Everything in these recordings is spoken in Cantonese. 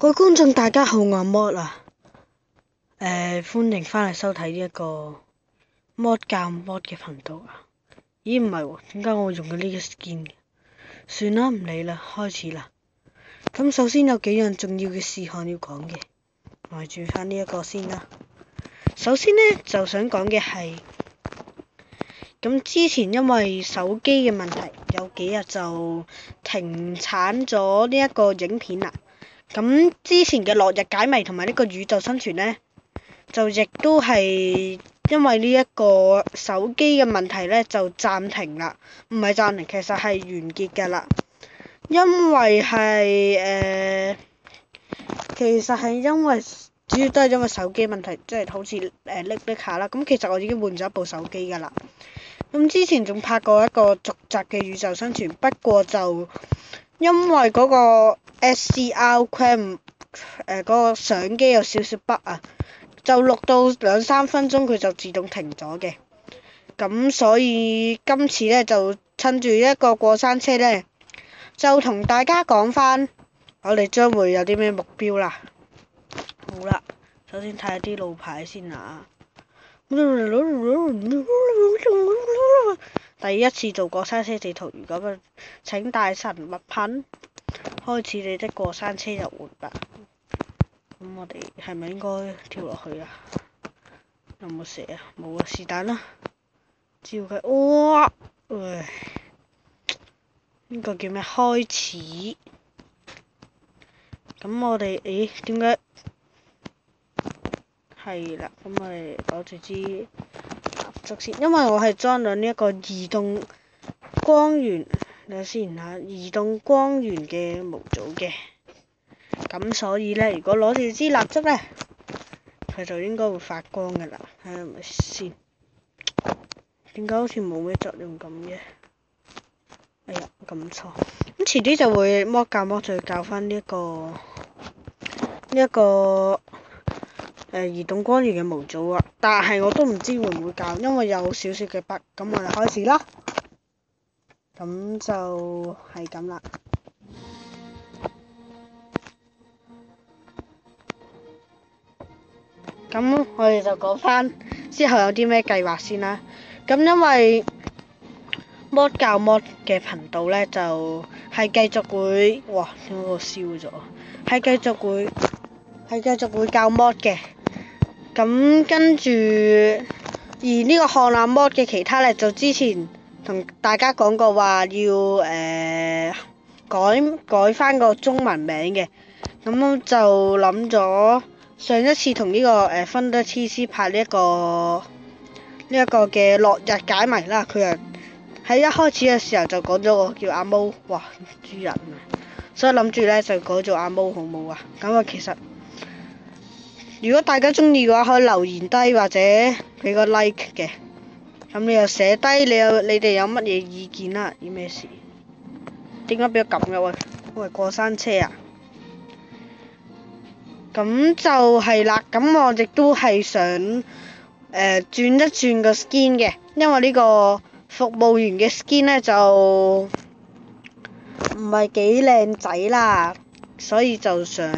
各位觀眾大家好，我係 Mod 啊，歡迎翻嚟收睇呢一個 Mod 教 Mod 嘅頻道啊。咦，唔係喎，點解我會用到呢個 skin 嘅？算啦，唔理啦，開始啦。咁首先有幾樣重要嘅事項要講嘅，埋住翻呢一個先啦。首先呢，就想講嘅係，咁之前因為手機嘅問題，有幾日就停產咗呢一個影片啦。咁之前嘅落日解謎同埋呢個宇宙生存呢，就亦都係因為呢一個手機嘅問題呢，就暫停啦。唔係暫停，其實係完結㗎啦。因為係其實係因為主要都係因為手機問題，即係好似拎下啦。咁其實我已經換咗一部手機㗎啦。咁之前仲拍過一個續集嘅宇宙生存，不過就因為嗰個 SCR Cam 嗰個相機有少少 bug 啊，就錄到2-3分鐘佢就自動停咗嘅。咁所以今次呢，就趁住一個過山車呢，就同大家講翻我哋將會有啲咩目標啦。好啦，首先睇下啲路牌先啊。第一次做過山車地圖，如果請大神物品，開始你的過山車遊玩吧。咁我哋係咪應該跳落去啊？有冇寫啊？冇啊，是但啦。照佢，哇！呢個叫咩？開始。咁我哋，咦？點解？係啦，咁我哋攞住支蠟燭先，因為我係裝咗呢一個移動光源，睇下先嚇，移動光源嘅模組嘅。咁所以呢，如果攞住支蠟燭呢，佢就應該會發光㗎啦。睇下係咪先？點解好似冇咩作用咁嘅？哎呀，撳錯。咁遲啲就會Mod教Mod再教翻呢一個移動光源嘅模組啊，但係我都唔知會唔會教，因為有少少嘅 bug。咁我哋開始啦。咁就係咁啦。咁我哋就講翻之後有啲咩計劃先啦。咁因為Mod教Mod嘅頻道呢，就係繼續會，哇！點解我燒咗？係繼續會教Mod嘅。咁跟住，而呢個漢納Mod嘅其他呢，就之前同大家講過話要改翻個中文名嘅。咁就諗咗上一次同呢個Thunder TC 拍呢一個嘅落日解謎啦，佢又喺一開始嘅時候就講咗我叫阿毛，哇，豬人啊！所以諗住呢，就改做阿毛好冇啊？咁啊，其實如果大家中意嘅話，可以留言低或者俾個 like 嘅。咁你又寫低你哋有乜嘢意見啦？依咩事？點解俾我撳嘅喂？喂，過山車啊！咁就係啦。咁我亦都係想轉一轉個 skin 嘅，因為呢個服務員嘅 skin 呢，就唔係幾靚仔啦，所以就想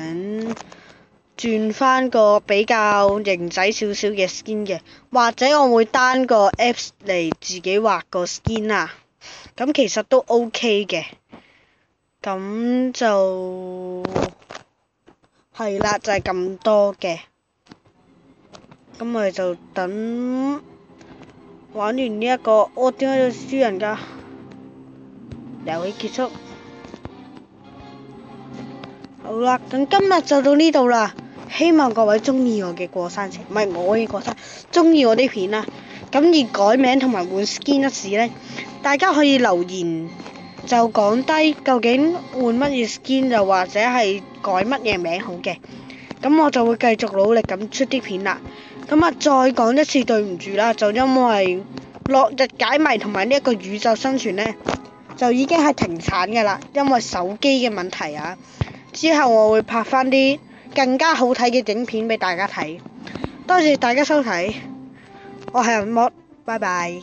轉翻個比較型仔少少嘅 skin 嘅，或者我會單個 apps 嚟自己畫個 skin 啊。咁其實都 OK 嘅。咁就係啦，就係咁多嘅。咁我哋就等玩完呢一個，我點解要輸人㗎？遊戲結束。好啦，咁今日就到呢度啦。希望各位中意我嘅過山車，唔係我嘅過山，中意我啲片啦。咁而改名同埋換 skin 一事呢，大家可以留言就講低究竟換乜嘢 skin，又或者係改乜嘢名好嘅。咁我就會繼續努力咁出啲片啦。咁啊，再講一次對唔住啦，就因為落日解謎同埋呢一個宇宙生存呢，就已經係停產㗎啦，因為手機嘅問題啊。之後我會拍翻啲更加好睇嘅影片俾大家睇。多謝大家收睇，我係Mod，拜拜。